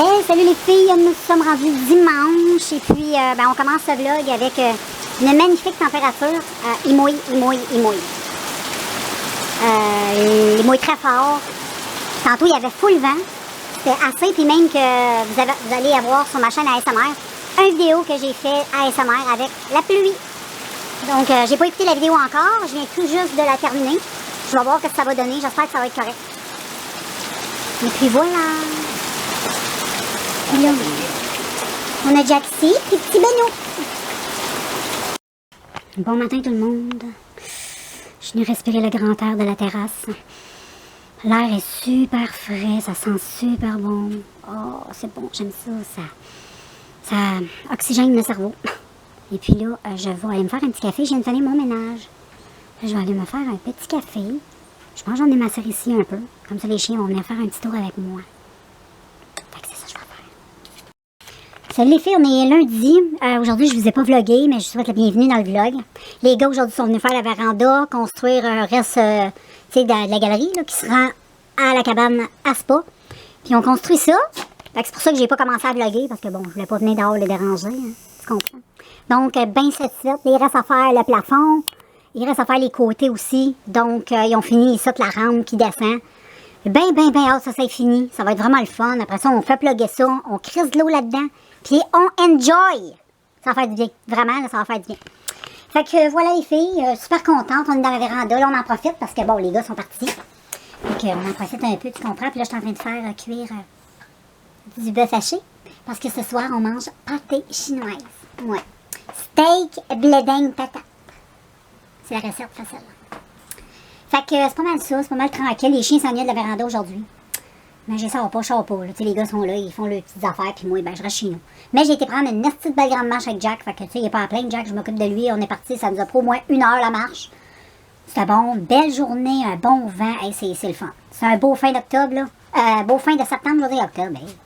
Hey, salut les filles, nous sommes rendus dimanche et puis on commence ce vlog avec une magnifique température. Il mouille. Il mouille très fort. Tantôt, il y avait full vent. C'était assez, puis même que vous allez avoir sur ma chaîne ASMR une vidéo que j'ai fait ASMR avec la pluie. Donc, j'ai pas écouté la vidéo encore. Je viens tout juste de la terminer. Je vais voir ce que ça va donner. J'espère que ça va être correct. Et puis voilà. Et là, on a Jaxi et petit Beno. Bon matin tout le monde. Je suis venue respirer le grand air de la terrasse. L'air est super frais, ça sent super bon. Oh, c'est bon, j'aime ça. Ça oxygène le cerveau. Et puis là, je vais aller me faire un petit café. Je viens de finir mon ménage. Là, je vais aller me faire un petit café. Je pense que j'en ai ma sœur ici un peu. Comme ça, les chiens vont venir faire un petit tour avec moi. Fait que c'est ça que je vais faire. Salut les filles, on est lundi. Aujourd'hui, je vous ai pas vlogué, mais je vous souhaite la bienvenue dans le vlog. Les gars, aujourd'hui, sont venus faire la véranda, construire un reste de la galerie là, qui se rend à la cabane à Spa. Puis on construit ça. Fait que c'est pour ça que j'ai pas commencé à vlogger, parce que bon, je voulais pas venir dehors les déranger. Hein, tu comprends? Donc, bien satisfaite. Il reste à faire le plafond. Il reste à faire les côtés aussi. Donc, ils ont fini ça, la rampe qui descend. Ben hâte, ça c'est fini. Ça va être vraiment le fun. Après ça, on fait plugger ça. On crisse de l'eau là-dedans. Puis on enjoy. Ça va faire du bien. Vraiment, là, ça va faire du bien. Fait que voilà les filles. Super contentes. On est dans la véranda. Là, on en profite parce que bon, les gars sont partis. Donc, on en profite un peu, tu comprends. Puis là, je suis en train de faire cuire du bœuf haché. Parce que ce soir, on mange pâté chinoise. Ouais. Steak, bleding, patate. C'est la recette facile. Fait que c'est pas mal ça, c'est pas mal tranquille. Les chiens s'ennuient de la véranda aujourd'hui. Mais je sors pas, là. Tu sais, les gars sont là, ils font leurs petites affaires, puis moi, ben, je reste chez nous. Mais j'ai été prendre une petite belle grande marche avec Jack. Fait que, tu sais, il est pas à plein, Jack, je m'occupe de lui. On est parti, ça nous a pris au moins 1 heure la marche. C'était bon, belle journée, un bon vent. Hey, c'est le fun. C'est un beau fin d'octobre, là. Beau fin de septembre, je veux dire octobre. Hey.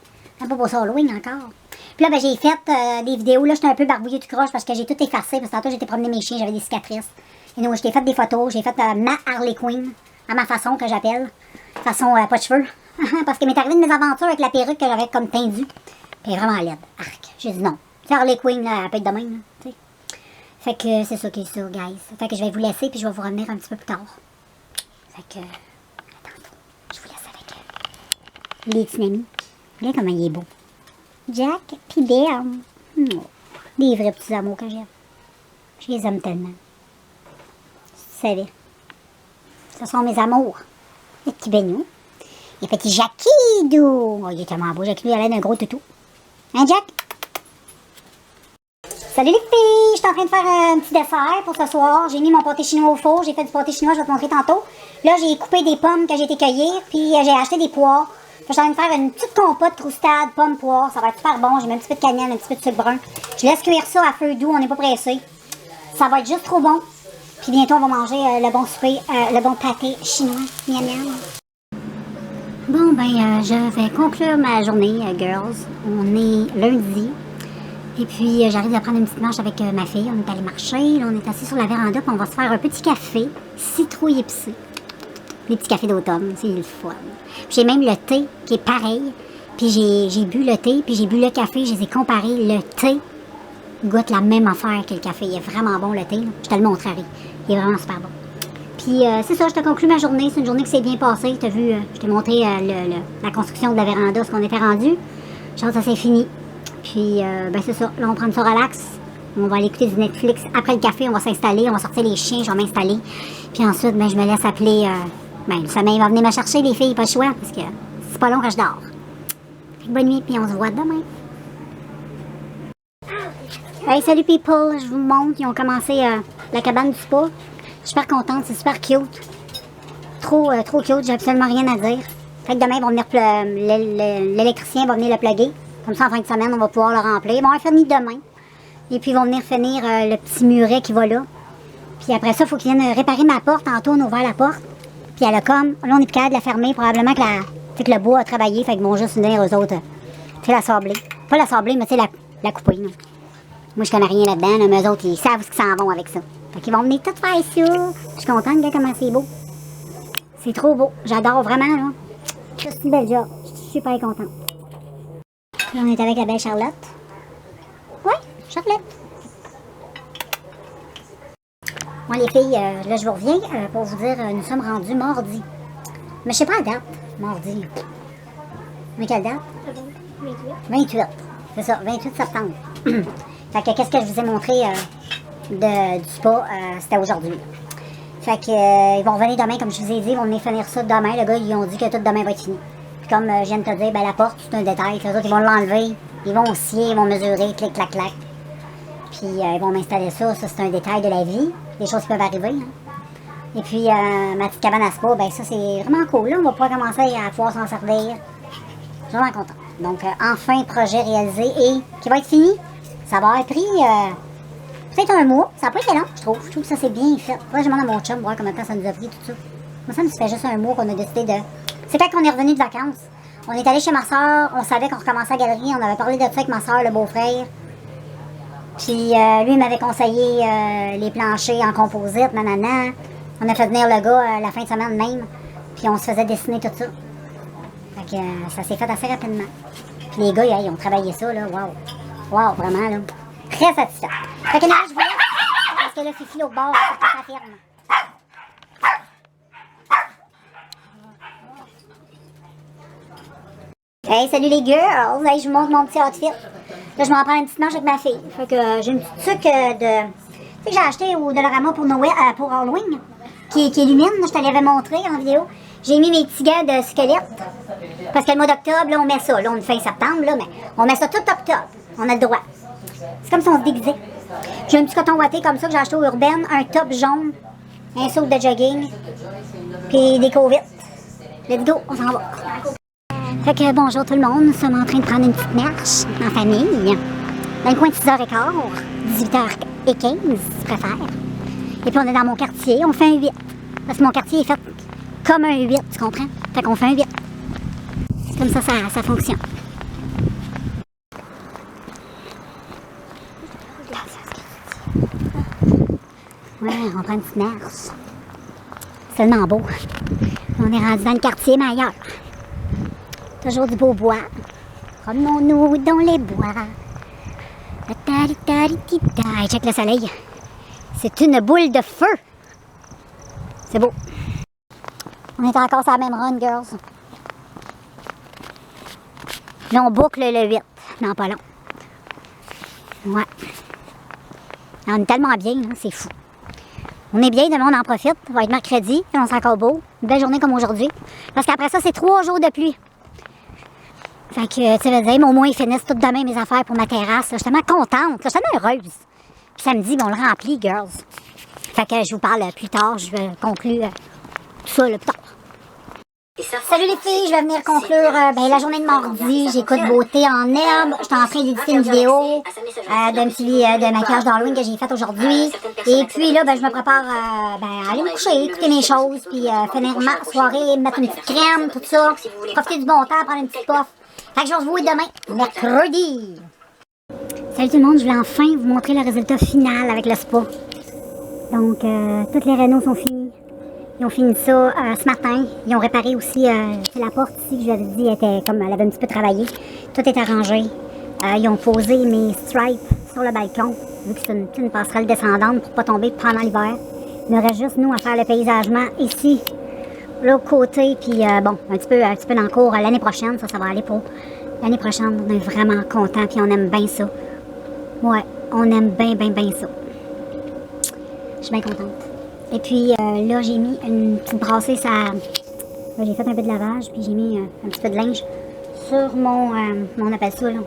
Un peu beau ça Halloween encore. Puis là, ben, j'ai fait des vidéos. Là, j'étais un peu barbouillée du croche parce que j'ai tout effacé. Parce que tantôt, j'étais promener mes chiens, j'avais des cicatrices. Et donc, je t'ai fait des photos. J'ai fait ma Harley Quinn, à ma façon que j'appelle. Façon pas de cheveux. Parce que m'est arrivé de mes aventures avec la perruque que j'avais comme teindue. Puis vraiment laide. Arc. J'ai dit non. C'est Harley Quinn, là, elle peut être de même, là, tu sais. Fait que c'est ça qui est ça, guys. Fait que je vais vous laisser, puis je vais vous revenir un petit peu plus tard. Fait que, attends, je vous laisse avec les petits amis. Regarde comment il est beau. Jack, puis Belle. Oh, des vrais petits amours que j'aime. Je les aime tellement. Vous savez. Ce sont mes amours. Le petit Beno. Et petit Jackidou. Oh, il est tellement beau. Jackidou, il a l'air d'un gros toutou. Hein, Jack? Salut les filles! Je suis en train de faire un petit dessert pour ce soir. J'ai mis mon pâté chinois au four. J'ai fait du pâté chinois, je vais te montrer tantôt. Là, j'ai coupé des pommes que j'ai été cueillir. Puis j'ai acheté des poires. Je suis en train de faire une petite compote croustade, pommes, poires. Ça va être super bon. J'ai mis un petit peu de cannelle, un petit peu de sucre brun. Je laisse cuire ça à feu doux. On n'est pas pressé. Ça va être juste trop bon. Puis bientôt, on va manger le bon souper, le bon pâté chinois. Miam miam. Bon, ben, je vais conclure ma journée, girls. On est lundi. Et puis, j'arrive à prendre une petite marche avec ma fille. On est allé marcher. Là, on est assis sur la véranda. Puis on va se faire un petit café citrouille épicé. Les petits cafés d'automne, c'est le fun. J'ai même le thé qui est pareil. Puis j'ai bu le thé, puis j'ai bu le café. Je les ai comparés. Le thé goûte la même affaire que le café. Il est vraiment bon, le thé. Là. Je te le montrerai. Il est vraiment super bon. Puis c'est ça, je te conclue ma journée. C'est une journée qui s'est bien passée. Tu as vu, je t'ai montré la construction de la véranda, ce qu'on était rendu. Je pense que ça s'est fini. Puis ben c'est ça. Là, on prend ça relax. On va aller écouter du Netflix. Après le café, on va s'installer. On va sortir les chiens. Je vais m'installer. Puis ensuite, ben, je me laisse appeler. Le sommeil va venir me chercher, les filles. Pas le choix, parce que c'est pas long que je dors. Fait que bonne nuit, puis on se voit demain. Hey, salut people. Je vous montre. Ils ont commencé la cabane du spa. Je suis super contente, c'est super cute. Trop cute, j'ai absolument rien à dire. Fait que demain, ils vont venir l'électricien va venir le plugger. Comme ça, en fin de semaine, on va pouvoir le remplir. Ils vont finir demain. Et puis, ils vont venir finir le petit muret qui va là. Puis après ça, il faut qu'ils viennent réparer ma porte. Tantôt, on a ouvert la porte. Puis elle a comme... Là, on est plus capable de la fermer. Probablement que le bois a travaillé. Fait qu'ils vont juste venir, eux autres, la sabler. Pas la sabler, mais tu sais, la couper. Là. Moi, je connais rien là-dedans. Là, mais eux autres, ils savent ce qu'ils s'en vont avec ça. Fait qu'ils vont venir tout faire ça. Je suis contente, regarde comment c'est beau. C'est trop beau. J'adore vraiment, là. C'est une belle job. Je suis super contente. Là, on est avec la belle Charlotte. Ouais, Charlotte. Moi, les filles, là, je vous reviens pour vous dire, nous sommes rendus mardi. Mais je sais pas la date, mardi. Mais quelle date? 28. C'est ça, 28 septembre. Fait que qu'est-ce que je vous ai montré du spa, c'était aujourd'hui. Fait que ils vont revenir demain, comme je vous ai dit, ils vont venir finir ça demain. Le gars, ils ont dit que tout demain va être fini. Puis comme je viens de te dire, ben la porte, c'est un détail. Les autres, ils vont l'enlever, ils vont scier, ils vont mesurer, clic, clac, clac. Puis ils vont m'installer ça. Ça, c'est un détail de la vie. Des choses qui peuvent arriver. Hein. Et puis ma petite cabane à spa, ben ça, c'est vraiment cool. Là, on va pouvoir commencer à pouvoir s'en servir. Je suis vraiment contente. Donc, enfin, projet réalisé et qui va être fini. Ça va avoir pris peut-être un mois. Ça n'a pas été long, je trouve. Je trouve que ça c'est bien fait. Faudrait que je demande à mon chum voir combien de temps ça nous a pris, tout ça. Moi, ça me fait juste un mois qu'on a décidé de... C'est quand on est revenu de vacances. On est allé chez ma soeur, on savait qu'on recommençait la galerie, on avait parlé de ça avec ma soeur, le beau-frère. Puis lui, il m'avait conseillé les planchers en composite, nanana. On a fait venir le gars la fin de semaine même. Puis on se faisait dessiner tout ça. Fait que ça s'est fait assez rapidement. Puis les gars, ils ont travaillé ça, là, wow. Wow, vraiment, là. Très satisfait. Fait que là, je vois, parce que là, Fifi, au bord, c'est sa ferme. Hey, salut les girls! Hey, je vous montre mon petit outfit. Là, je m'en prends une petite manche avec ma fille. Fait que j'ai une petite tuque de... Tu sais que j'ai acheté au Dollarama pour Noël, pour Halloween, qui illumine. Je te l'avais montré en vidéo. J'ai mis mes petits gants de squelette. Parce que le mois d'octobre, là, on met ça. Là, on est fin septembre, là, mais on met ça tout octobre. On a le droit. C'est comme si on se déguisait. J'ai un petit coton ouaté comme ça que j'ai acheté au Urbaine, un top jaune, un saut de jogging, puis des COVID. Let's go, on s'en va. Fait que bonjour tout le monde, nous sommes en train de prendre une petite marche en famille. Dans le coin de 6h15, 18h15, si tu préfères. Et puis on est dans mon quartier, on fait un 8. Parce que mon quartier est fait comme un 8, tu comprends? Fait qu'on fait un 8. C'est comme ça fonctionne. Ouais, on prend une petite marche. C'est tellement beau. On est rendu dans le quartier, mais ailleurs. Toujours du beau bois. Promenons-nous dans les bois. Hey, check le soleil. C'est une boule de feu. C'est beau. On est encore sur la même run, girls. Là, on boucle le 8. Non, pas long. Ouais. On est tellement bien, c'est fou. On est bien, demain on en profite. Ça va être mercredi, on sera encore beau. Une belle journée comme aujourd'hui. Parce qu'après ça, c'est 3 jours de pluie. Fait que, tu veux dire, mais au moins ils finissent toutes demain mes affaires pour ma terrasse. Je suis tellement contente, je suis tellement heureuse. Puis samedi, on le remplit, girls. Fait que je vous parle plus tard, je vais conclure tout ça plus tard. Salut les filles, je vais venir conclure la journée de mardi. J'écoute Beauté en herbe. J'étais en train d'éditer une vidéo d'un petit de maquillage d'Halloween que j'ai fait aujourd'hui. Et puis là, je me prépare à aller me coucher, écouter mes choses, puis finir ma soirée, mettre une petite crème, tout ça. Profiter du bon temps, prendre une petite puff. Fait que je vais vous voir demain, mercredi. Salut tout le monde, je voulais enfin vous montrer le résultat final avec le spa. Donc, toutes les rénaux sont finis. Ils ont fini ça ce matin. Ils ont réparé aussi la porte ici que je vous avais dit, elle avait un petit peu travaillé. Tout est arrangé. Ils ont posé mes stripes sur le balcon, vu que c'est une passerelle descendante pour ne pas tomber pendant l'hiver. Il nous reste juste, nous, à faire le paysagement ici, l'autre côté, puis un petit peu dans le cours l'année prochaine. Ça va aller pour l'année prochaine. On est vraiment contents, puis on aime bien ça. Ouais, on aime bien ça. Je suis bien contente. Et puis là, j'ai mis une petite brassée, j'ai fait un peu de lavage, puis j'ai mis un petit peu de linge sur on appelle ça, là,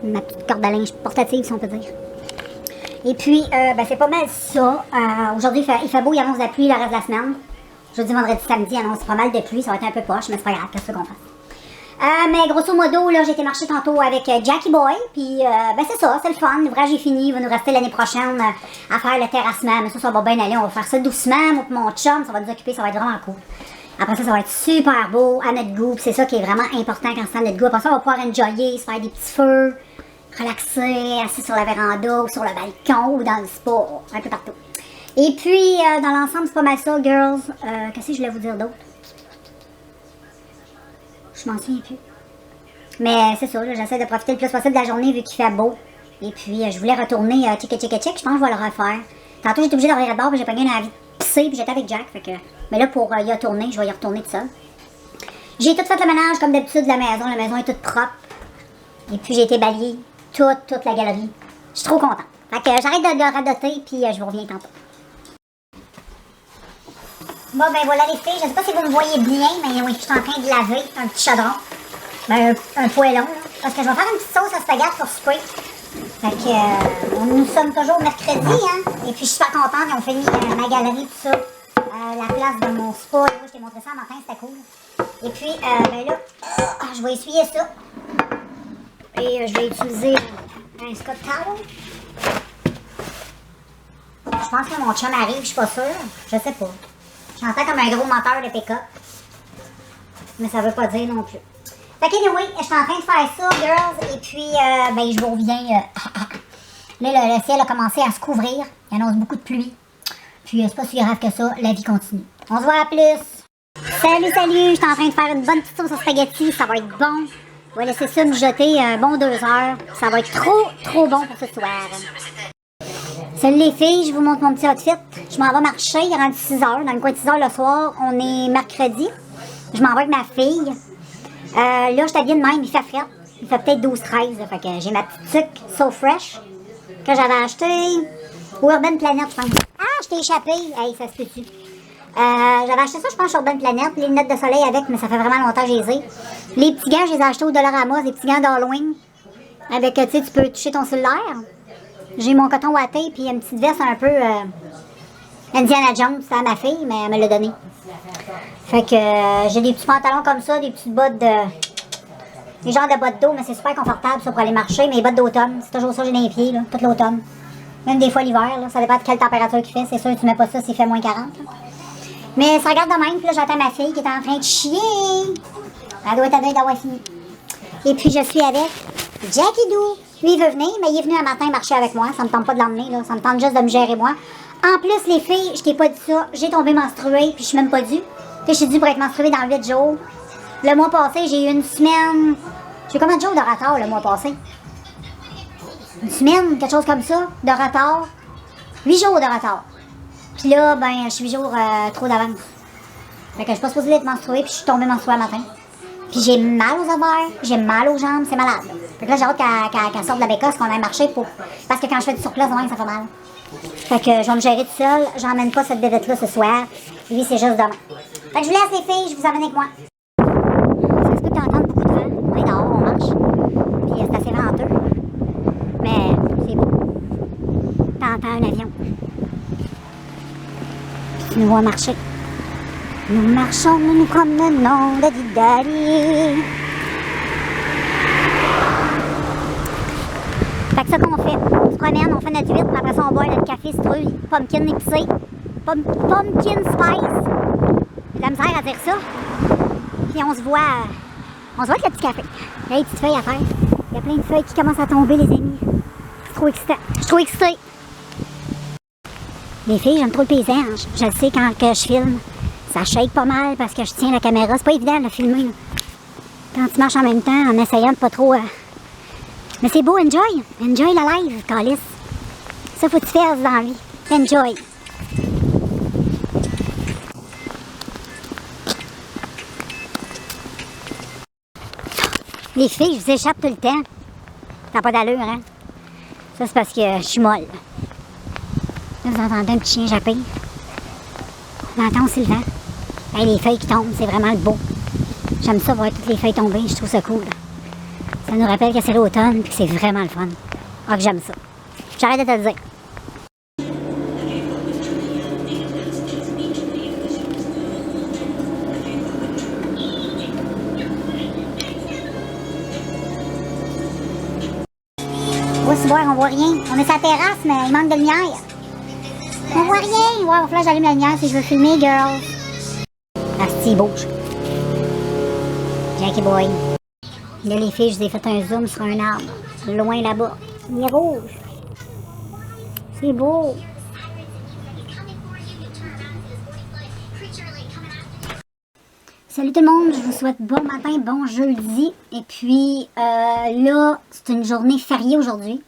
ma petite corde à linge portative, si on peut dire. Et puis, c'est pas mal ça. Aujourd'hui, il fait beau, il annonce de la pluie le reste de la semaine. Jeudi, vendredi, samedi, il annonce pas mal de pluie, ça va être un peu poche, mais c'est pas grave, qu'est-ce qu'on fait? Mais grosso modo, là, j'ai été marcher tantôt avec Jackie Boy, puis c'est ça, c'est le fun, l'ouvrage est fini, il va nous rester l'année prochaine à faire le terrassement, mais ça va bien aller, on va faire ça doucement, moi et mon chum, ça va nous occuper, ça va être vraiment cool. Après ça va être super beau, à notre goût, c'est ça qui est vraiment important quand c'est à notre goût. Après ça, on va pouvoir enjoyer, se faire des petits feux, relaxer, assis sur la véranda, ou sur le balcon, ou dans le spa, un peu partout. Et puis, dans l'ensemble, c'est pas mal ça, girls. Qu'est-ce que je voulais vous dire d'autre? Je m'en souviens plus. Mais c'est ça, j'essaie de profiter le plus possible de la journée vu qu'il fait beau. Et puis, je voulais retourner check. Je pense que je vais le refaire. Tantôt, j'étais obligée de revenir de bord, puis j'ai pas eu envie de pisser, puis j'étais avec Jack. Fait que... Mais là, pour y retourner, je vais y retourner tout seul. J'ai tout fait le ménage, comme d'habitude, de la maison. La maison est toute propre. Et puis, j'ai été balayer toute la galerie. Je suis trop contente. Fait que j'arrête de radoter, puis je vous reviens tantôt. Bon, ben voilà les filles. Je sais pas si vous me voyez bien, mais oui, je suis en train de laver un petit chaudron. Ben, un poêlon, là. Parce que je vais faire une petite sauce à spaghetti pour souper. Fait que, nous sommes toujours mercredi, hein. Et puis, je suis super contente. Ils ont fini ma galerie, tout ça. La place de mon spa. Là, je t'ai montré ça un matin, c'était cool. Et puis, ben là, je vais essuyer ça. Et je vais utiliser un Scott Towel. Je pense que mon chum arrive, je suis pas sûre. Je sais pas. J'entends comme un gros moteur de pick-up. Mais ça veut pas dire non plus. Fait que anyway, je suis en train de faire ça, girls. Et puis, ben, je vous reviens. Là, le ciel a commencé à se couvrir. Il annonce beaucoup de pluie. Puis, c'est pas si grave que ça. La vie continue. On se voit à plus. Salut! Je suis en train de faire une bonne petite sauce à spaghetti. Ça va être bon. On va laisser ça mijoter un bon 2 heures. Ça va être trop bon pour ce soir. Salut les filles, je vous montre mon petit outfit. Je m'en vais marcher, il rentre 6 heures. Dans le coin de 6 heures le soir, on est mercredi. Je m'en vais avec ma fille. Là, je suis habillée de même, il fait frais. Il fait peut-être 12-13. Fait que j'ai ma petite tuque So Fresh que j'avais acheté au Urban Planet, je pense. Ah, je t'ai échappé. Hey, ça se peut-tu. J'avais acheté ça, je pense, sur Urban Planet. Les lunettes de soleil avec, mais ça fait vraiment longtemps que je les ai. Les petits gants, je les ai achetés au Dollarama, des petits gants d'Halloween. Avec, tu sais, tu peux toucher ton cellulaire. J'ai mon coton watté, puis une petite veste un peu Indiana Jones. C'était à ma fille, mais elle me l'a donné. Fait que j'ai des petits pantalons comme ça, des petites bottes de... Des genres de bottes d'eau, mais c'est super confortable ça pour aller marcher. Mes bottes d'automne, c'est toujours ça que j'ai dans les pieds, là, tout l'automne. Même des fois l'hiver, là, ça dépend de quelle température il fait. C'est sûr que tu mets pas ça s'il fait moins 40. Là. Mais ça regarde de même, puis là j'attends ma fille qui est en train de chier. Elle doit être à veille d'avoir fini. Et puis je suis avec Jackie Doo. Lui, il veut venir, mais il est venu un matin marcher avec moi. Ça me tente pas de l'emmener, là. Ça me tente juste de me gérer moi. En plus, les filles, je t'ai pas dit ça. J'ai tombé menstruée, puis je suis même pas due. Je suis due pour être menstruée dans 8 jours. Le mois passé, j'ai eu une semaine... J'ai combien de jours de retard le mois passé? Une semaine, quelque chose comme ça, de retard. 8 jours de retard. Puis là, ben, je suis 8 jours trop d'avance. Fait que je suis pas supposée d'être menstruée, puis je suis tombée menstruée un matin. Puis j'ai mal aux ovaires, j'ai mal aux jambes, c'est malade. Fait que là, j'ai hâte qu'elle sorte de la bécasse, qu'on aille marcher pour... Parce que quand je fais du surplace, ça fait mal. Fait que je vais me gérer toute seule, j'emmène pas cette bébête-là ce soir. Lui, c'est juste demain. Fait que je vous laisse les filles, je vous amène avec moi. Ça se peut que t'entendes beaucoup de vent. On est dehors, on marche. Puis c'est assez venteux. Mais c'est beau. T'entends un avion. Puis tu nous vois marcher. Nous marchons, nous nous promenons, daddy. Fait que ça qu'on fait, on se promène, on fait notre huître, puis après ça on boit notre café citrouille, pumpkin épicé, pumpkin spice. J'ai de la misère à dire ça. Puis on se voit avec le petit café. Il y a des petites feuilles à faire. Il y a plein de feuilles qui commencent à tomber, les amis. C'est trop excitant. Je suis trop excitée. Les filles, j'aime trop le paysage. Je le sais quand que je filme. Ça shake pas mal parce que je tiens la caméra. C'est pas évident de filmer. Là. Quand tu marches en même temps, en essayant de pas trop... Mais c'est beau, enjoy. Enjoy la live, Calice. Ça, faut que tu fasses dans la vie. Enjoy. Les filles, je vous échappe tout le temps. Ça n'a pas d'allure, hein? Ça, c'est parce que je suis molle. Là, vous entendez un petit chien japper. On entend aussi le vent. Hey, les feuilles qui tombent, c'est vraiment le beau. J'aime ça, voir toutes les feuilles tomber, je trouve ça cool. Ça nous rappelle que c'est l'automne et que c'est vraiment le fun. Ah, que j'aime ça. J'arrête de te le dire. On va se voir, on voit rien. On est sur la terrasse, mais il manque de lumière. On voit rien. Ouais, il va falloir que j'allume la lumière si je veux filmer, girls. Asti, il bouge. Jackie boy. Là, les filles, je vous ai fait un zoom sur un arbre. Loin là-bas. Il est rouge. C'est beau. Salut tout le monde, je vous souhaite bon matin, bon jeudi. Et puis là, c'est une journée fériée aujourd'hui.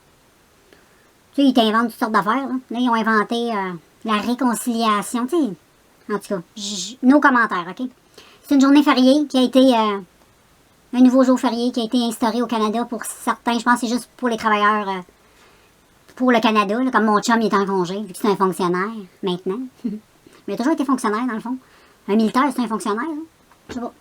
Tu sais, ils t'inventent toutes sortes d'affaires. Là, ils ont inventé la réconciliation. Tu sais, en tout cas, nos commentaires, OK? C'est une journée fériée qui a été... un nouveau jour férié qui a été instauré au Canada pour certains. Je pense que c'est juste pour les travailleurs pour le Canada. Là, comme mon chum, il est en congé, vu que c'est un fonctionnaire maintenant. Mais il a toujours été fonctionnaire, dans le fond. Un militaire, c'est un fonctionnaire. Hein? Je sais pas.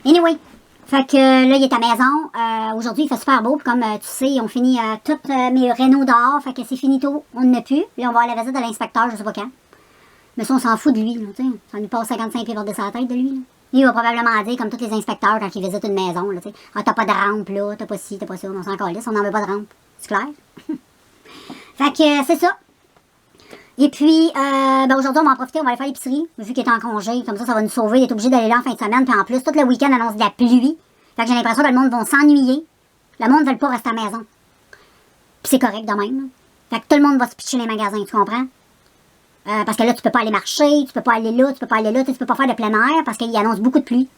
Anyway, fait que là, il est à la maison. Aujourd'hui, il fait super beau. Puis comme tu sais, on finit toutes mes rénaux dehors. Fait que c'est finito. On n'en a plus. Puis on va à la visite de l'inspecteur, je sais pas quand. Mais ça, on s'en fout de lui. Là, ça nous passe 55 pieds par-dessus la tête de lui. Là. Il va probablement dire, comme tous les inspecteurs quand ils visitent une maison, là, ah, t'as pas de rampe là, t'as pas ci, t'as pas ça, on s'en calisse, on n'en veut pas de rampe. C'est clair? Fait que c'est ça. Et puis, aujourd'hui, on va en profiter, on va aller faire l'épicerie, vu qu'il est en congé. Comme ça va nous sauver d'être obligé d'aller là en fin de semaine. Puis en plus, tout le week-end annonce de la pluie. Fait que j'ai l'impression que le monde va s'ennuyer. Le monde ne veut pas rester à la maison. Puis c'est correct de même. Là. Fait que tout le monde va se pitcher les magasins, tu comprends? Parce que là, tu peux pas aller marcher, tu peux pas aller là, tu peux pas aller là, tu peux pas faire de plein air parce qu'il annonce beaucoup de pluie.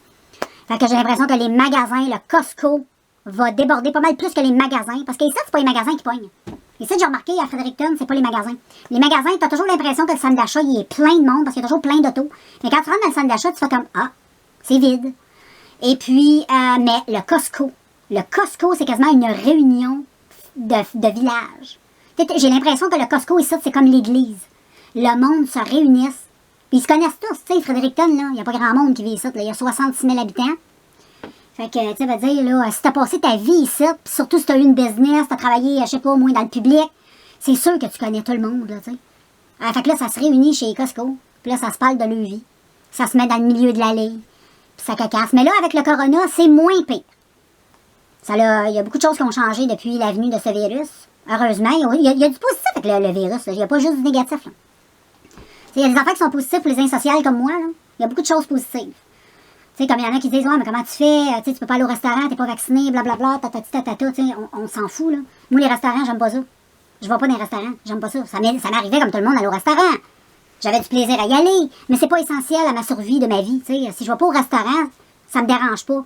Fait que j'ai l'impression que les magasins, le Costco, va déborder pas mal plus que les magasins. Parce qu'ici, c'est pas les magasins qui pognent. Ici, j'ai remarqué à Fredericton, c'est pas les magasins. Les magasins, t'as toujours l'impression que le centre d'achat, il est plein de monde parce qu'il y a toujours plein d'autos. Mais quand tu rentres dans le centre d'achat, tu fais comme, ah, c'est vide. Et puis, mais le Costco, c'est quasiment une réunion de village. J'ai l'impression que le Costco, ici, c'est comme l'église. Le monde se réunisse. Puis ils se connaissent tous, tu sais, Fredericton, là. Il n'y a pas grand monde qui vit ici, là. Il y a 66 000 habitants. Fait que, tu sais, va dire, là, si t'as passé ta vie ici, puis surtout si t'as eu une business, t'as travaillé, je sais pas, au moins dans le public, c'est sûr que tu connais tout le monde, là, tu sais. Fait que là, ça se réunit chez Costco. Puis là, ça se parle de leur vie. Ça se met dans le milieu de l'allée. Puis ça cacasse. Mais là, avec le corona, c'est moins pire. Il y a beaucoup de choses qui ont changé depuis la venue de ce virus. Heureusement, il y a du positif avec le virus. Il n'y a pas juste du négatif, là. Il y a des affaires qui sont positives pour les insociales comme moi. Là. Il y a beaucoup de choses positives. T'sais, comme il y en a qui disent, ouais, mais comment tu fais? Tu peux pas aller au restaurant, t'es pas vacciné, blablabla, tatata, on s'en fout. Là. Moi, les restaurants, j'aime pas ça. Je vais pas dans les restaurants, j'aime pas ça. Ça m'arrivait comme tout le monde aller au restaurant. J'avais du plaisir à y aller, mais c'est pas essentiel à ma survie de ma vie. T'sais. Si je vais pas au restaurant, ça me dérange pas.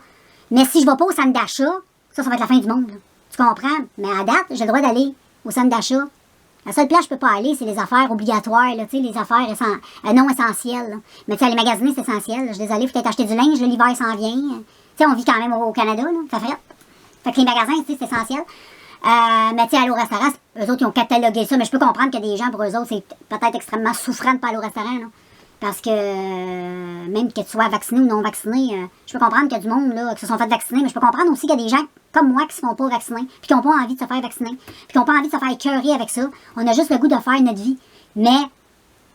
Mais si je vais pas au centre d'achat, ça va être la fin du monde. Là. Tu comprends? Mais à date, j'ai le droit d'aller au centre d'achat. La seule place que je peux pas aller, c'est les affaires obligatoires, là, les affaires non essentielles. Là. Mais aller magasiner, c'est essentiel. Là. Je suis désolée, faut peut-être acheter du linge, l'hiver s'en vient. On vit quand même au Canada, là, ça fait. Fait que les magasins, c'est essentiel. Mais aller au restaurant, eux autres, ils ont catalogué ça. Mais je peux comprendre que des gens, pour eux autres, c'est peut-être extrêmement souffrant de pas aller au restaurant. Là. Parce que même que tu sois vacciné ou non vacciné, je peux comprendre qu'il y a du monde là, qui se sont fait vacciner, mais je peux comprendre aussi qu'il y a des gens comme moi qui se font pas vacciner, puis qui n'ont pas envie de se faire vacciner, puis qui n'ont pas envie de se faire écœurer avec ça. On a juste le goût de faire notre vie. Mais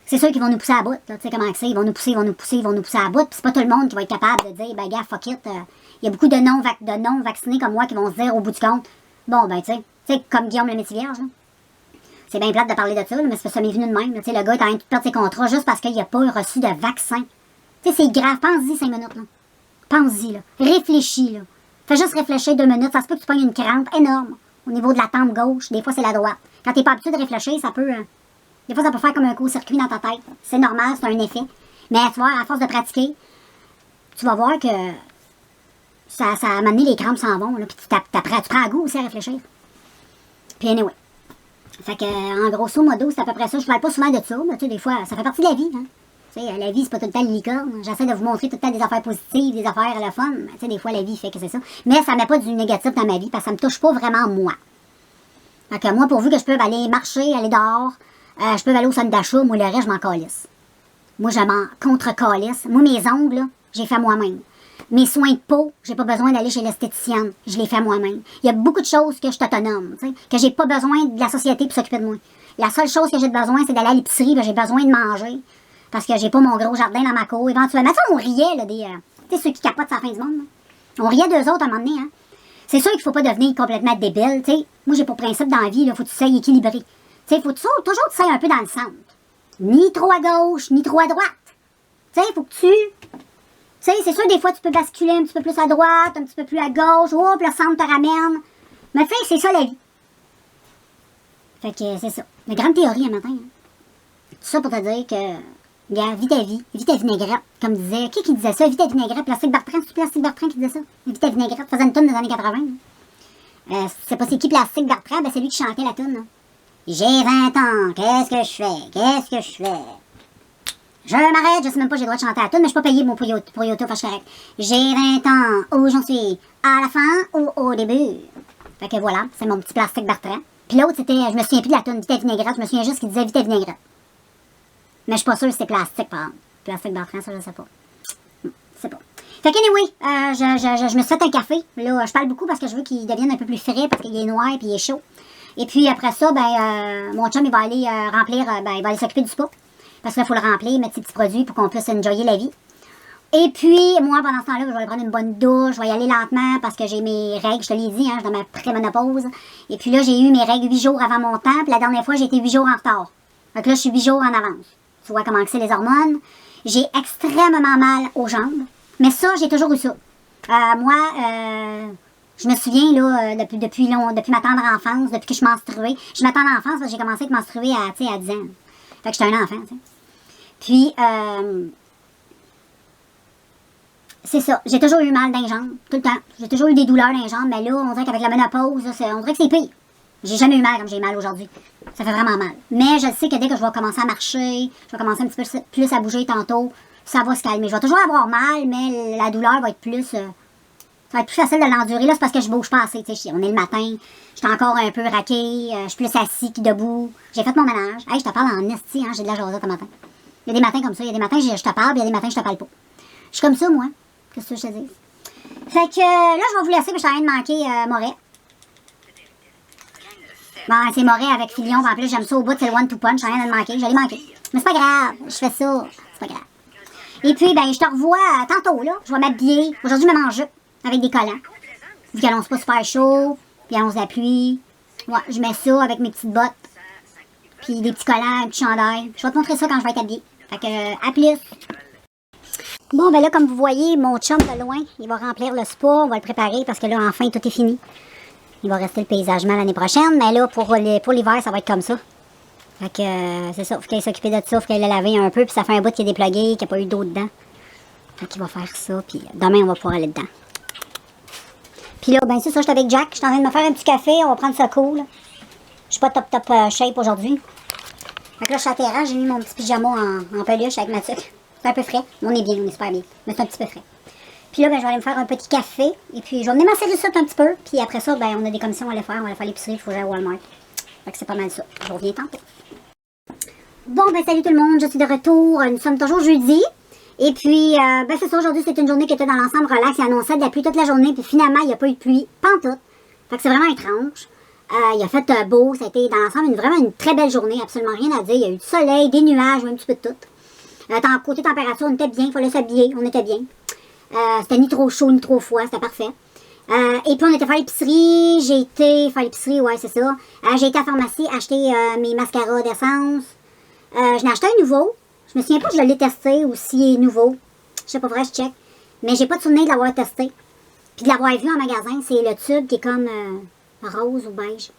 c'est sûr qu'ils vont nous pousser à bout. Tu sais comment c'est, ils vont nous pousser à bout. Puis c'est pas tout le monde qui va être capable de dire, ben gars, fuck it. Il y a beaucoup de non vaccinés comme moi qui vont se dire au bout du compte, bon ben tu sais, comme Guillaume le métier vierge. Là. C'est bien plate de parler de ça, là, mais ça m'est venu de même. Là, le gars est en train de perdre ses contrats juste parce qu'il n'a pas reçu de vaccin. C'est grave. Pense-y 5 minutes. Là. Pense-y. Là. Réfléchis. Là. Fais juste réfléchir 2 minutes. Ça se peut que tu pognes une crampe énorme au niveau de la tempe gauche. Des fois, c'est la droite. Quand tu n'es pas habitué de réfléchir, ça peut... des fois, ça peut faire comme un court-circuit dans ta tête. C'est normal, c'est un effet. Mais tu vois, à force de pratiquer, tu vas voir que ça a amené les crampes s'en vont. Là, puis tu prends goût aussi à réfléchir. Puis anyway. Fait que, en grosso modo, c'est à peu près ça. Je parle pas souvent de ça, mais tu sais, des fois, ça fait partie de la vie, hein. Tu sais, la vie, c'est pas tout le temps le licorne. J'essaie de vous montrer tout le temps des affaires positives, des affaires à la fun. Tu sais, des fois, la vie fait que c'est ça. Mais ça met pas du négatif dans ma vie, parce que ça me touche pas vraiment moi. Fait que moi, pourvu que je peux aller marcher, aller dehors, je peux aller au centre d'achat, moi, le reste, je m'en calisse. Moi, je m'en contre-calisse. Moi, mes ongles, là, j'ai fait moi-même. Mes soins de peau, j'ai pas besoin d'aller chez l'esthéticienne. Je les fais moi-même. Il y a beaucoup de choses que je suis autonome, tu sais, que j'ai pas besoin de la société pour s'occuper de moi. La seule chose que j'ai besoin, c'est d'aller à l'épicerie, j'ai besoin de manger. Parce que j'ai pas mon gros jardin dans ma cour. Éventuellement, tu sais, on riait, là, tu sais, ceux qui capotent sur la fin du monde. Là. On riait d'eux autres à un moment donné, hein. C'est sûr qu'il faut pas devenir complètement débile, tu sais. Moi, j'ai pour principe dans la vie, là, faut que tu sois équilibré. Tu sais, faut toujours que tu sois un peu dans le centre. Ni trop à gauche, ni trop à droite. Tu sais, faut que tu... Tu sais, c'est sûr, des fois, tu peux basculer un petit peu plus à droite, un petit peu plus à gauche. Oh, puis le centre te ramène. Mais tu sais, c'est ça la vie. Fait que c'est ça. Une grande théorie un matin. Hein. Tout ça pour te dire que Regarde, vis ta vinaigrette, comme disait. Qui disait ça? Vis ta vinaigrette, Plastique Bertrand, c'est Plastique Bertrand qui disait ça? Vis ta vinaigrette, faisait une toune des années 80. C'est pas c'est qui Plastique Bertrand, ben c'est lui qui chantait la toune. J'ai 20 ans, qu'est-ce que je fais? Qu'est-ce que je fais? Je m'arrête, je sais même pas, j'ai le droit de chanter la toune, mais je peux pas payer pour YouTube, fait que je suis correct. J'ai 20 ans, où j'en suis? À la fin ou au début? Fait que voilà, c'est mon petit Plastique Bertrand. Puis l'autre, c'était, je me souviens plus de la toune, Vite vinaigrette, je me souviens juste qu'il disait Vite vinaigrette. Mais je suis pas sûre que c'était plastique, par exemple. Plastique Bertrand, ça, je sais pas. C'est pas. Fait que, anyway, je me suis fait un café. Là, je parle beaucoup parce que je veux qu'il devienne un peu plus frais, parce qu'il est noir et puis il est chaud. Et puis après ça, ben, mon chum, il va aller remplir, ben, il va aller s'occuper du spa. Parce qu'il faut le remplir, mettre ses petits produits pour qu'on puisse enjoyer la vie. Et puis, moi, pendant ce temps-là, je vais aller prendre une bonne douche, je vais y aller lentement parce que j'ai mes règles, je te l'ai dit, hein, je suis dans ma pré-ménopause. Et puis là, j'ai eu mes règles 8 jours avant mon temps, puis la dernière fois, j'ai été 8 jours en retard. Donc là, je suis 8 jours en avance. Tu vois comment c'est les hormones. J'ai extrêmement mal aux jambes, mais ça, j'ai toujours eu ça. Je me souviens, là, depuis ma tendre enfance, depuis que je menstruais. Je m'attends à l'enfance parce que j'ai commencé à menstruer à 10 ans. Fait que j'étais un enfant, tu sais. Puis, c'est ça. J'ai toujours eu mal dans les jambes, tout le temps. J'ai toujours eu des douleurs dans les jambes, mais là, on dirait qu'avec la ménopause, on dirait que c'est pire. J'ai jamais eu mal comme j'ai mal aujourd'hui. Ça fait vraiment mal. Mais je sais que dès que je vais commencer à marcher, je vais commencer un petit peu plus à bouger tantôt, ça va se calmer. Je vais toujours avoir mal, mais la douleur va être plus... ça va être plus facile de l'endurer. Là, c'est parce que je bouge pas assez. On est le matin, je suis encore un peu raquée, je suis plus assis que debout. J'ai fait mon ménage. Hey, je te parle en esti, hein, j'ai de la jasette ce matin. Il y a des matins comme ça. Il y a des matins je te parle, puis il y a des matins je te parle pas. Je suis comme ça, moi. Qu'est-ce que je te dis? Fait que là, je vais vous laisser, parce que je suis en train de manquer Moret. Bon, c'est Moret avec Filion. En plus, j'aime ça au bout, c'est le one to punch. Je suis en train de le manquer. Je l'ai manqué. Mais c'est pas grave. Je fais ça. C'est pas grave. Et puis, ben, je te revois tantôt, là. Je vais m'habiller. Aujourd'hui, je me mange avec des collants. Vu qu'il annonce pas super chaud. Puis il annonce la pluie. Ouais, je mets ça avec mes petites bottes. Puis des petits collants, un petit chandail. Je vais te montrer ça quand je vais être habillée. Fait que, à plus. Bon, ben là, comme vous voyez, mon chum de loin, il va remplir le spa. On va le préparer parce que là, enfin, tout est fini. Il va rester le paysagement l'année prochaine, mais là, pour l'hiver, ça va être comme ça. Fait que, c'est ça, faut qu'il s'occupe de ça, faut qu'il ait lavé un peu, puis ça fait un bout qu'il est déplugué, qu'il n'y a pas eu d'eau dedans. Fait qu'il va faire ça, puis demain, on va pouvoir aller dedans. Puis là, ben c'est ça, je suis avec Jack, je suis en train de me faire un petit café, on va prendre ça cool. Je suis pas top shape aujourd'hui. Fait que là, je suis à terrasse, j'ai mis mon petit pyjama en peluche avec ma tuque. C'est un peu frais, on est bien, on est super bien, mais c'est un petit peu frais. Puis là, ben, je vais aller me faire un petit café. Et puis, je vais venir m'asseoir ça un petit peu. Puis après ça, ben, on a des commissions à aller faire. On va aller faire l'épicerie. Il faut que j'aille à Walmart. Fait que c'est pas mal ça. Je reviens tantôt. Bon, ben, salut tout le monde. Je suis de retour. Nous sommes toujours jeudi. Et puis, ben, c'est ça. Aujourd'hui, c'était une journée qui était dans l'ensemble relax. Il annonçait de la pluie toute la journée. Puis finalement, il n'y a pas eu de pluie. Pantoute. Fait que c'est vraiment étrange. Il a fait beau. Ça a été dans l'ensemble vraiment une très belle journée. Absolument rien à dire. Il y a eu du soleil, des nuages, un petit peu de tout. Côté température, on était bien. Il fallait s'habiller. On était bien. C'était ni trop chaud, ni trop froid, c'était parfait. Et puis on était faire l'épicerie, j'ai été faire l'épicerie, ouais c'est ça. J'ai été à la pharmacie acheter mes mascaras d'essence. Je n'ai acheté un nouveau. Je me souviens pas si je l'ai testé ou s'il est nouveau. Je sais pas vrai, je check. Mais j'ai pas de souvenir de l'avoir testé. Puis de l'avoir vu en magasin, c'est le tube qui est comme rose ou beige.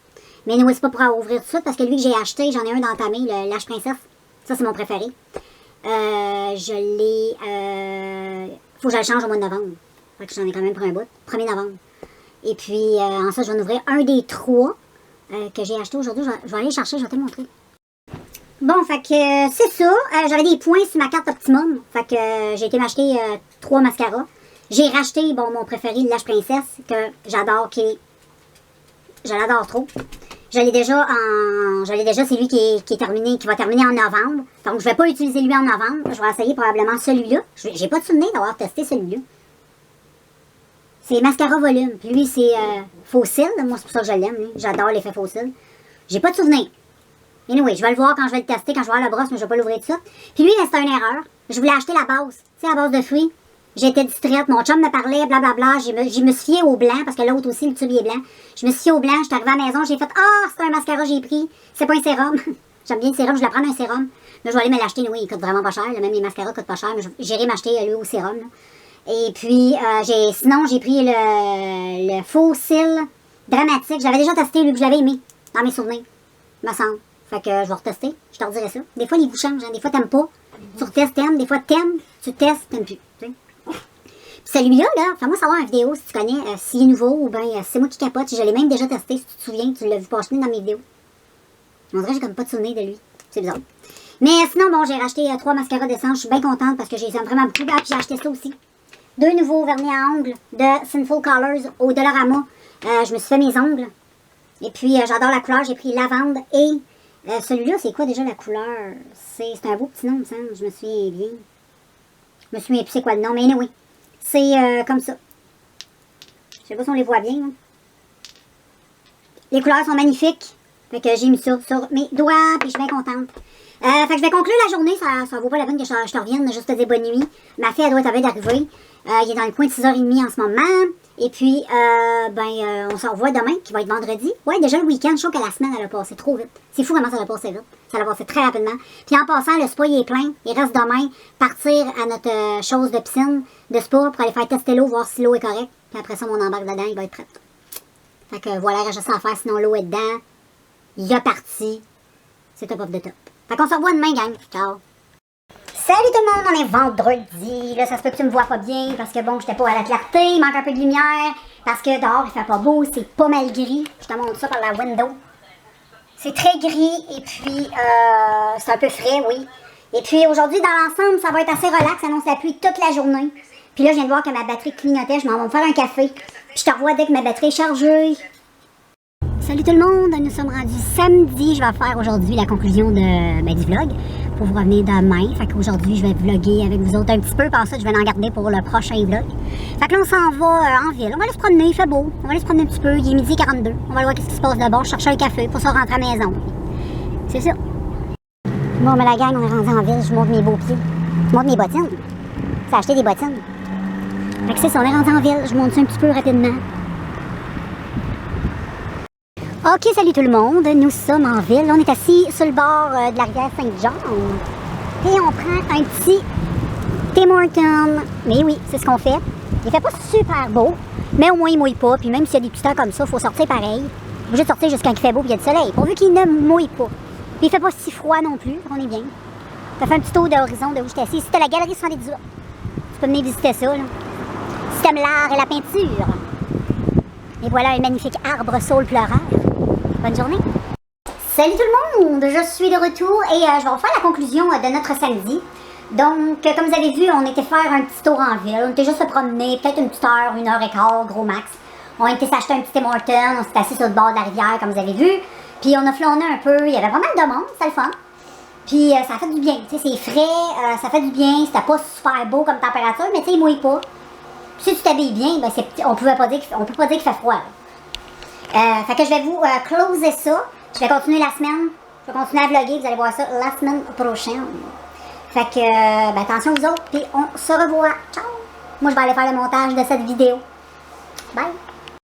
Mais non, c'est pas pour ouvrir tout de suite parce que lui que j'ai acheté, j'en ai un d'entamé, le Lâche Princesse. Ça c'est mon préféré. Je l'ai... faut que je le change au mois de novembre. Fait que j'en ai quand même pour un bout. 1er novembre. Et puis, ensuite, je vais en ouvrir un des 3 que j'ai acheté aujourd'hui. Je vais aller le chercher, je vais te le montrer. Bon, fait que c'est ça. J'avais des points sur ma carte Optimum. Fait que j'ai été m'acheter 3 mascaras. J'ai racheté, bon, mon préféré, le Lâche Princesse, que j'adore, je l'adore trop. Je l'ai déjà, c'est lui qui va terminer en novembre. Donc, je vais pas utiliser lui en novembre. Je vais essayer probablement celui-là. J'ai pas de souvenir d'avoir testé celui-là. C'est Mascara Volume. Puis lui, c'est Fossile. Moi, c'est pour ça que je l'aime, lui. J'adore l'effet Fossile. J'ai pas de souvenir. Anyway, je vais le voir quand je vais le tester, quand je vais voir la brosse, mais je vais pas l'ouvrir tout ça. Puis lui, c'était une erreur. Je voulais acheter la base. Tu sais, la base de fruits. J'étais distraite, mon chum me parlait, blablabla, je me suis fiée au blanc, parce que l'autre aussi, le tube est blanc. Je me suis fiée au blanc, j'étais arrivée à la maison, j'ai fait « Ah, c'est un mascara j'ai pris, c'est pas un sérum. » J'aime bien le sérum, je vais prendre un sérum. Là, je vais aller me l'acheter, oui, il coûte vraiment pas cher, là, même les mascaras coûtent pas cher, mais j'irai m'acheter lui au sérum. Là. Et puis, sinon, j'ai pris le faux cils dramatique. J'avais déjà testé, lui, que je l'avais aimé, dans mes souvenirs, me semble. Fait que je vais retester. Je te redirai ça. Des fois, les goûts changent. Hein. Des fois, t'aimes pas. Tu retestes, t'aimes. Des fois, t'aimes. Tu testes, t'aimes plus. Puis celui-là, là, fais-moi savoir en vidéo si tu connais, s'il est nouveau ou bien c'est moi qui capote. Je l'ai même déjà testé, si tu te souviens, tu l'as vu passer dans mes vidéos. On dirait que j'ai comme pas de souvenir de lui. C'est bizarre. Mais sinon, bon, j'ai racheté 3 mascaras d'essence. Je suis bien contente parce que j'ai vraiment beaucoup. Ah, puis j'ai acheté ça aussi. 2 nouveaux vernis à ongles de Sinful Colors au Dollarama. Je me suis fait mes ongles. Et puis, j'adore la couleur. J'ai pris lavande et celui-là, c'est quoi déjà la couleur? C'est un beau petit nom, me semble. Je me souviens bien. Je me souviens plus c'est quoi le nom, mais anyway. C'est comme ça. Je sais pas si on les voit bien. Hein. Les couleurs sont magnifiques. Fait que j'ai mis ça sur mes doigts, puis je suis bien contente. Fait que je vais conclure la journée. Ça vaut pas la peine que je te revienne, juste te dire bonne nuit. Ma fille, elle doit être à veille d'arriver. Il est dans le coin de 6h30 en ce moment. Et puis, on se revoit demain, qui va être vendredi. Ouais, déjà le week-end, je trouve que la semaine, elle a passé trop vite. C'est fou comment ça a passé vite. Ça a passé très rapidement. Puis en passant, le spa, il est plein. Il reste demain partir à notre chose de piscine, de spa, pour aller faire tester l'eau, voir si l'eau est correcte. Puis après ça, mon embarque dedans, il va être prêt. Fait que voilà, il reste juste à faire, sinon l'eau est dedans. Il est parti. C'est top of the top. Fait qu'on se revoit demain, gang. Ciao. Salut tout le monde, on est vendredi. Là, ça se peut que tu me vois pas bien parce que bon, j'étais pas à la clarté, il manque un peu de lumière. Parce que dehors, il fait pas beau, c'est pas mal gris. Je te montre ça par la window. C'est très gris et puis c'est un peu frais, oui. Et puis aujourd'hui, dans l'ensemble, ça va être assez relax. Ça annonce la pluie toute la journée. Puis là, je viens de voir que ma batterie clignotait. Je m'en vais me faire un café. Puis je te revois dès que ma batterie est chargée. Salut tout le monde, nous sommes rendus samedi. Je vais faire aujourd'hui la conclusion du vlog pour vous revenir demain. Fait qu'aujourd'hui, je vais vlogger avec vous autres un petit peu. Par ça, je vais en garder pour le prochain vlog. Fait que là, on s'en va en ville. On va aller se promener, il fait beau. On va aller se promener un petit peu. Il est 12h42. On va aller voir ce qui se passe de bon. Je cherche un café pour se rentrer à la maison. C'est ça. Bon, mais la gang, on est rendu en ville. Je montre mes beaux pieds. Je montre mes bottines. J'ai acheté des bottines. Fait que c'est ça, on est rendu en ville. Je monte ça un petit peu rapidement. Ok, salut tout le monde, nous sommes en ville. On est assis sur le bord de la rivière Saint-Jean et on prend un petit Tim Hortons. Mais oui, c'est ce qu'on fait. Il fait pas super beau, mais au moins il mouille pas. Puis même s'il y a des petits temps comme ça, il faut sortir pareil. Obligé de sortir jusqu'à qu'il fait beau et il y a du soleil, pourvu qu'il ne mouille pas. Puis il fait pas si froid non plus, on est bien. Ça fait un petit tour d'horizon de où je suis assis. C'était la galerie 78. Tu peux venir visiter ça, là. Si t'aimes l'art et la peinture. Et voilà un magnifique arbre saule pleureur. Bonne journée. Salut tout le monde, je suis de retour et je vais vous faire la conclusion de notre samedi. Donc, comme vous avez vu, on était faire un petit tour en ville. On était juste se promener, peut-être une petite heure, 1h15, gros max. On était s'acheter un petit Tim Hortons, on s'est assis sur le bord de la rivière, comme vous avez vu. Puis on a flâné un peu, il y avait pas mal de monde, c'était le fun. Puis ça a fait du bien, tu sais, c'est frais, ça fait du bien, c'était pas super beau comme température, mais tu sais, il mouille pas. Puis si tu t'habilles bien, ben on peut pas dire qu'il fait froid. Fait que je vais vous closer ça. Je vais continuer la semaine. Je vais continuer à vlogger. Vous allez voir ça la semaine prochaine. Fait que, attention vous autres. Puis on se revoit. Ciao! Moi, je vais aller faire le montage de cette vidéo. Bye!